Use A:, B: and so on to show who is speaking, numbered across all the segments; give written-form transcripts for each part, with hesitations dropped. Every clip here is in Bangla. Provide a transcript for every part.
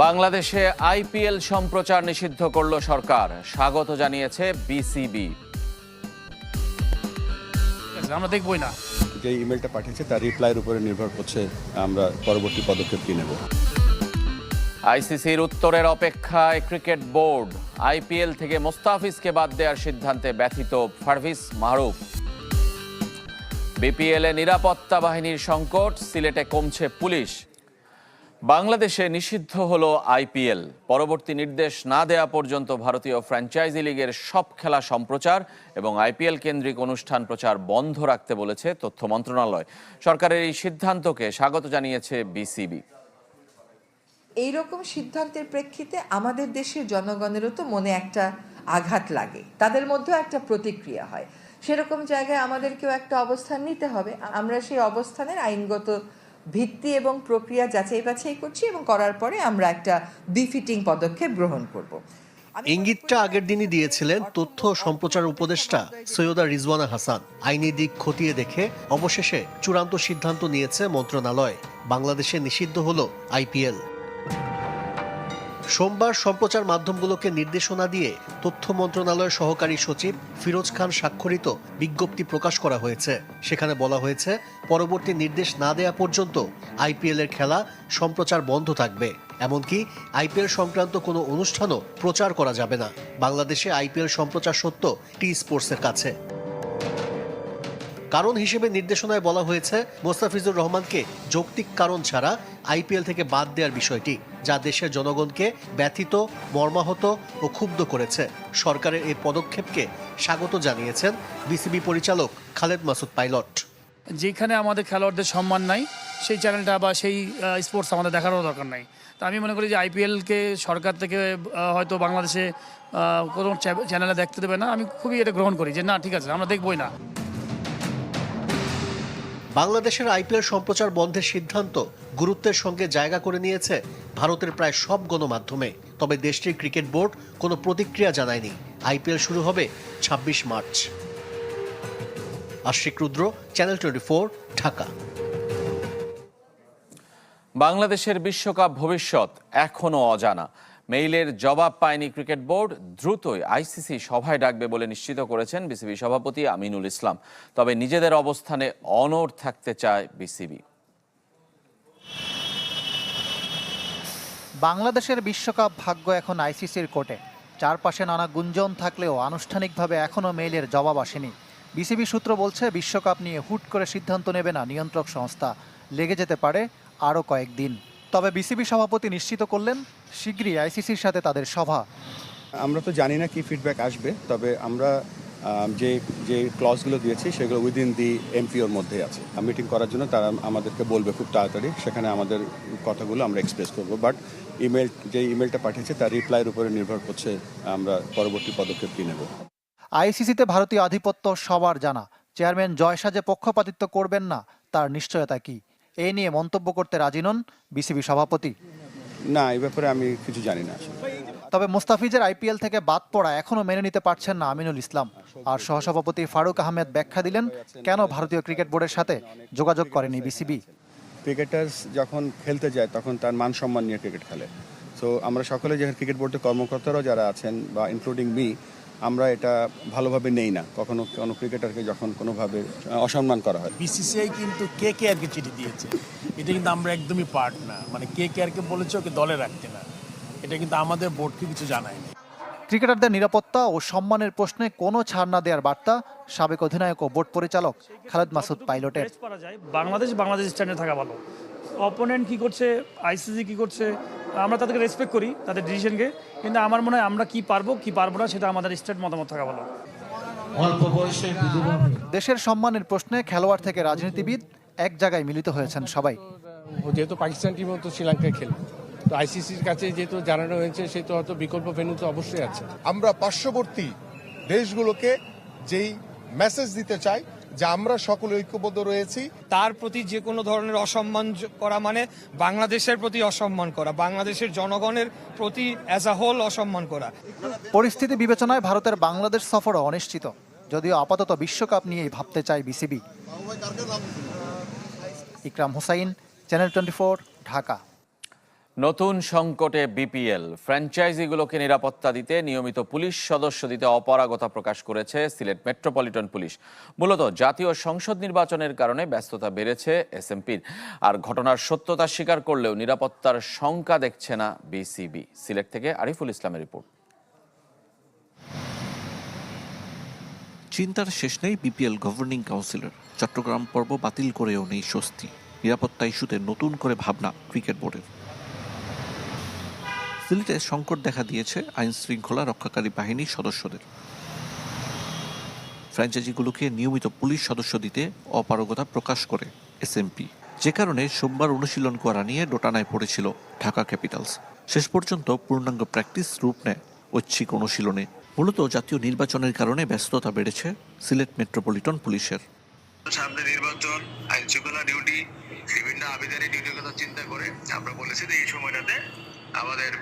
A: বাংলাদেশে আইপিএল সম্প্রচার নিষিদ্ধ করল সরকার, স্বাগত জানিয়েছে বিসিবি।
B: আমরা দেখবই না।
C: যে ইমেলটা পাঠিয়েছে তার রিপ্লাইয়ের উপরে নির্ভর করছে আমরা পরবর্তী পদক্ষেপ কি নেব।
A: আইসিসির উত্তরের অপেক্ষায় ক্রিকেট বোর্ড। আইপিএল থেকে মোস্তাফিজকে বাদ দেওয়ার সিদ্ধান্তে ব্যথিত পারভেজ মারুফ। বিপিএলে নিরাপত্তা বাহিনীর সংকট, সিলেটে কমছে পুলিশ। বাংলাদেশে নিষিদ্ধ হলো আইপিএল। পরবর্তী নির্দেশ না দেয়া পর্যন্ত ভারতীয় ফ্র্যাঞ্চাইজি লিগের সব খেলা সম্প্রচার এবং আইপিএল কেন্দ্রিক অনুষ্ঠান প্রচার বন্ধ রাখতে বলেছে তথ্য মন্ত্রণালয়। সরকারের এই সিদ্ধান্তকে স্বাগত জানিয়েছে বিসিবি।
D: এইরকম সিদ্ধান্তের প্রেক্ষিতে আমাদের দেশের জনগণেরও তো মনে একটা আঘাত লাগে, তাদের মধ্যেও একটা প্রতিক্রিয়া হয়। সেরকম জায়গায় আমাদেরকেও একটা অবস্থান নিতে হবে। আমরা সেই অবস্থানের আইনগত ভিত্তি এবং প্রক্রিয়া যাচাই বাছাই করছি এবং করার পরে আমরা একটা বিফিটিং পদক্ষেপ গ্রহণ করব।
E: ইঙ্গিতটা আগের দিনই দিয়েছিলেন তথ্য ও সম্প্রচার উপদেষ্টা সৈয়দা রিজওয়ানা হাসান। আইনি দিক খতিয়ে দেখে অবশেষে চূড়ান্ত সিদ্ধান্ত নিয়েছে মন্ত্রণালয়। বাংলাদেশে নিষিদ্ধ হলো আইপিএল। সোমবার সম্প্রচার মাধ্যমগুলোকে নির্দেশনা দিয়ে তথ্য মন্ত্রণালয়ের সহকারী সচিব ফিরোজ খান স্বাক্ষরিত বিজ্ঞপ্তি প্রকাশ করা হয়েছে। সেখানে বলা হয়েছে, পরবর্তী নির্দেশ না দেয়া পর্যন্ত আইপিএল এর খেলা সম্প্রচার বন্ধ থাকবে। এমনকি আইপিএল সংক্রান্ত কোনো অনুষ্ঠানও প্রচার করা যাবে না। বাংলাদেশে আইপিএল সম্প্রচার সত্য টি স্পোর্টসের কাছে। কারণ হিসেবে নির্দেশনায় বলা হয়েছে, মোস্তাফিজুর রহমানকে যৌক্তিক কারণ ছাড়া আইপিএল থেকে বাদ দেওয়ার বিষয়টি, যা দেশের জনগণকে ব্যথিত, মর্মাহত ও ক্ষুব্ধ করেছে। সরকারের এই পদক্ষেপকে স্বাগত জানিয়েছেন বিসিবি পরিচালক খালেদ মাসুদ পাইলট।
B: যেখানে আমাদের খেলোয়াড়দের সম্মান নাই, সেই চ্যানেলটা বা সেই স্পোর্টস আমাদের দেখারও দরকার নাই। তা আমি মনে করি যে আইপিএলকে সরকার থেকে হয়তো বাংলাদেশে কোনো চ্যানেলে দেখতে দেবে না। আমি খুবই এটা গ্রহণ করি যে না, ঠিক আছে, আমরা দেখবই না।
E: বাংলাদেশের আইপিএল সম্প্রচার বন্ধের সিদ্ধান্ত গুরুত্বের সঙ্গে জায়গা করে নিয়েছে ভারতের প্রায় সব গণমাধ্যমে। তবে দেশটির ক্রিকেট বোর্ড কোনো প্রতিক্রিয়া জানায়নি। আইপিএল শুরু হবে ২৬ মার্চ। আশিক রুদ্র, চ্যানেল 24, ঢাকা।
A: বাংলাদেশের বিশ্বকাপ ভবিষ্যৎ এখনও অজানা। মেইলের জবাব পায়নি ক্রিকেট বোর্ড। দ্রুতই আইসিসি সভায় ডাকবে বলে নিশ্চিত করেছেন বিসিবি সভাপতি আমিনুল ইসলাম। তবে নিজেদের অবস্থানে অনড় থাকতে চায় বিসিবি।
F: বাংলাদেশের বিশ্বকাপ ভাগ্য এখন আইসিসির কোর্টে। চারপাশে নানা গুঞ্জন থাকলেও আনুষ্ঠানিকভাবে এখনও মেইলের জবাব আসেনি। বিসিবি সূত্র বলছে, বিশ্বকাপ নিয়ে হুট করে সিদ্ধান্ত নেবে না নিয়ন্ত্রক সংস্থা। লেগে যেতে পারে আরও কয়েকদিন। তবে বিসিবি সভাপতি নিশ্চিত করলেন, শীঘ্রই আইসিসির সাথে তাদের সভা।
C: আমরা তো জানি না কি ফিডব্যাক আসবে, তবে আমরা যে ক্লজগুলো দিয়েছি সেগুলো উইদিন দি এমপিওর মধ্যে আছে। মিটিং করার জন্য তারা আমাদেরকে বলবে খুব তাড়াতাড়ি, সেখানে আমাদের কথাগুলো আমরা এক্সপ্রেস করব। বাট যে ইমেলটা পাঠিয়েছে তার রিপ্লাইয়ের উপরে নির্ভর করছে আমরা পরবর্তী পদক্ষেপ কি নেব।
F: আইসিসিতে ভারতীয় আধিপত্য সবার জানা। চেয়ারম্যান জয়শা যে পক্ষপাতিত্ব করবেন না, তার নিশ্চয়তা কি? এ নিয়ে মন্তব্য করতে রাজি নন বিসিবি সভাপতি।
C: না, এই ব্যাপারে আমি কিছু জানি না।
F: তবে মুস্তাফিজের আইপিএল থেকে বাদ পড়া এখনও মেনে নিতে পারছেন না আমিনুল ইসলাম। আর সহসভাপতি ফারুক আহমেদ ব্যাখ্যা দিলেন, কেন ভারতীয় ক্রিকেট বোর্ডের সাথে যোগাযোগ করেনি বিসিবি।
C: ক্রিকেটার্স যখন খেলতে যায় তখন তার মান সম্মান নিয়ে ক্রিকেট খেলে। সো আমরা সকলে যেখানে ক্রিকেট বোর্ডের কর্মকর্তারাও যারা আছেন বা ইনক্লুডিং মি, আমরা এটা ভালোভাবে নেই না কখনো কোনো ক্রিকেটারকে যখন কোনোভাবে অসম্মান করা হয়।
G: বিসিসিআই কিন্তু কেকেআরকে চিঠি দিয়েছে, এটা কিন্তু আমরা একদমই পার্ট না। মানে কেকেআরকে বলেছে ওকে দলে রাখতে না, এটা কিন্তু আমাদের বোর্ডকে কিছু জানায়নি।
F: ক্রিকেটারদের নিরাপত্তা ও সম্মানের প্রশ্নে কোনো ছাড় না দেওয়ার বার্তা সাবেক অধিনায়ক ও বোর্ড পরিচালক খালেদ মাসুদ পাইলটের।
B: বাংলাদেশ স্ট্যান্ডে থাকা ভালো। অপোনেন্ট কি করছে, আইসিসি কি করছে, আমরা তাদেরকে রেসপেক্ট করি, তাদের ডিসিশনকে। কিন্তু আমার মনে হয় আমরা কি পারবো না, সেটা আমাদের স্টেট মতামত থাকা ভালো।
F: দেশের সম্মানের প্রশ্নে খেলোয়াড় থেকে রাজনীতিবিদ এক জায়গায় মিলিত হয়েছেন সবাই।
H: যেহেতু পাকিস্তান টিম তো শ্রীলঙ্কায় খেলবে, তো আইসিসির কাছে যেহেতু জানানো হয়েছে, সে তো হয়তো বিকল্প ভেন্যু তো অবশ্যই আছে।
I: আমরা পার্শ্ববর্তী দেশগুলোকে যেই মেসেজ দিতে চাই যে আমরা সকলে ঐক্যবদ্ধ রয়েছি।
J: তার প্রতি যে কোনো ধরনের অসম্মান করা মানে বাংলাদেশের প্রতি অসম্মান করা, বাংলাদেশের জনগণের প্রতি অ্যাজ আ হোল অসম্মান করা।
F: পরিস্থিতি বিবেচনায় ভারতের বাংলাদেশ সফরও অনিশ্চিত, যদিও আপাতত বিশ্বকাপ নিয়েই ভাবতে চায় বিসিবি। ইকরাম হুসাইন, চ্যানেল 24, ঢাকা।
A: নতুন সংকটে বিপিএল ফ্র্যাঞ্চাইজিগুলোকে নিরাপত্তা দিতে নিয়মিত পুলিশ সদস্য দিতে অপারগতা প্রকাশ করেছে সিলেট মেট্রোপলিটন পুলিশ। মূলত জাতীয় সংসদ নির্বাচনের কারণে ব্যস্ততা বেড়েছে এসএমপির। আর ঘটনার সত্যতা স্বীকার করলেও নিরাপত্তার শঙ্কা দেখছে না বিসিবি। সিলেট থেকে আরিফুল ইসলামের রিপোর্ট।
K: চিন্তার শেষ নেই বিপিএল গভর্নিং কাউন্সিলের। চট্টগ্রাম পর্ব বাতিল করেও নেই স্বস্তি। নিরাপত্তা ইস্যুতে নতুন করে ভাবনা ক্রিকেট বোর্ডের। সিলেটে সংকট দেখা দিয়েছে আইন শৃঙ্খলা রক্ষাকারী বাহিনীর সদস্যদের। ফ্র্যাঞ্চাইজিগুলোকে নিয়মিত পুলিশ সদস্য দিতে অপারগতা প্রকাশ করে এসএমপি, যে কারণে সোমবার অনুশীলন করা নিয়ে দোটানায় পড়েছিল ঢাকা ক্যাপিটালস। শেষ পর্যন্ত পূর্ণাঙ্গ প্র্যাকটিস রূপ নেয় ঐচ্ছিক অনুশীলনে। মূলত জাতীয় নির্বাচনের কারণে ব্যস্ততা বেড়েছে সিলেট মেট্রোপলিটন পুলিশের।
L: সামনে নির্বাচন, আইন শৃঙ্খলা ডিউটি, বিভিন্ন আবেদনের ডিউটির কথা চিন্তা করে আমরা বলেছি যে এই সময়টাতে আমাদের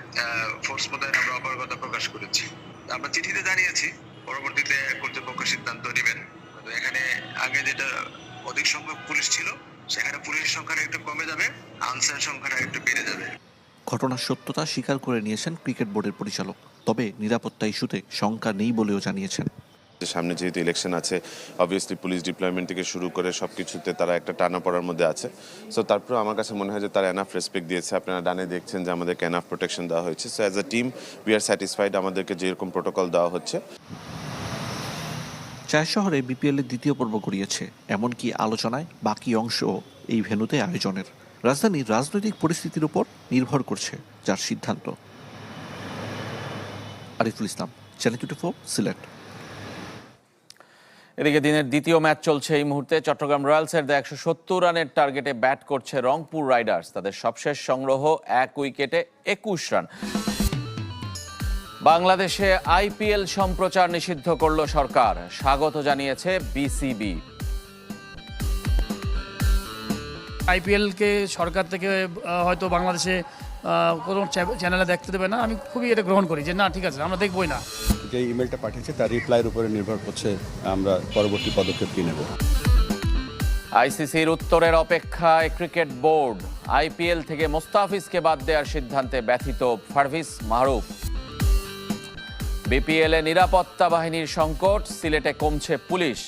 L: ফোর্স মোতায়েন আমরা অপারগতা প্রকাশ করেছি। আমরা চিঠিতে জানিয়েছি, পরবর্তীতে কর্তৃপক্ষ সিদ্ধান্ত নেবেন। এখানে আগে যেটা অধিক সংখ্যক পুলিশ ছিল, সেখানে পুলিশের সংখ্যাটা একটু কমে যাবে, আনসার সংখ্যাটা একটু বেড়ে যাবে।
K: ঘটনার সত্যতা স্বীকার করে নিয়েছেন ক্রিকেট বোর্ডের পরিচালক, তবে নিরাপত্তা ইস্যুতে শঙ্কা নেই বলেও জানিয়েছেন।
M: সামনে যেহেতু ইলেকশন আছে, অবভিয়াসলি পুলিশ ডিপ্লয়মেন্ট থেকে শুরু করে সব কিছুতে তারা একটা টানা পড়ার মধ্যে আছে। সো তারপর আমার কাছে মনে হয় যে তারা এনাফ রেসপেক্ট দিয়েছে। আপনারা ডানে দেখছেন যে আমাদেরকে এনাফ প্রোটেকশন দেওয়া হয়েছে। So as a team we are satisfied আমাদেরকে যেরকম প্রোটোকল দেওয়া হচ্ছে।
K: চার শহরে বিপিএল এর দ্বিতীয় পর্ব গড়িয়েছে, এমনকি আলোচনায় বাকি অংশ এই ভেন্যুতে আয়োজনের। রাজধানীর রাজনৈতিক পরিস্থিতির উপর নির্ভর করছে যার সিদ্ধান্ত। আরিফুল ইসলাম, চ্যানেল 24, সিলেট।
A: এদিকে দিনের দ্বিতীয় ম্যাচ চলছে এই মুহূর্তে। চট্টগ্রাম রয়্যালসের 170 রানের টার্গেটে ব্যাট করছে রংপুর রাইডার্স। তাদের সবশেষ সংগ্রহ 1 উইকেটে 21 রান। বাংলাদেশে আইপিএল সম্প্রচার নিষিদ্ধ করল সরকার, স্বাগত জানিয়েছে বিসিবি।
B: আইপিএলকে সরকার থেকে হয়তো বাংলাদেশে কোনো চ্যানেলে দেখতে দেবে না, আমি খুবই এটা গ্রহণ করি যে না, ঠিক আছে, আমরা দেখবই না।
C: যে ইমেলটা পাঠিয়েছে তার রিপ্লাইয়ের উপরে নির্ভর করছে আমরা পরবর্তী পদক্ষেপ কি নেব।
A: আইসিসির উত্তরের অপেক্ষায় ক্রিকেট বোর্ড। আইপিএল থেকে মোস্তাফিজকে বাদ দেওয়ার সিদ্ধান্তে ব্যথিত পারভেজ মারুফ। বিপিএলে নিরাপত্তা বাহিনীর সংকট, সিলেটে কমছে পুলিশ।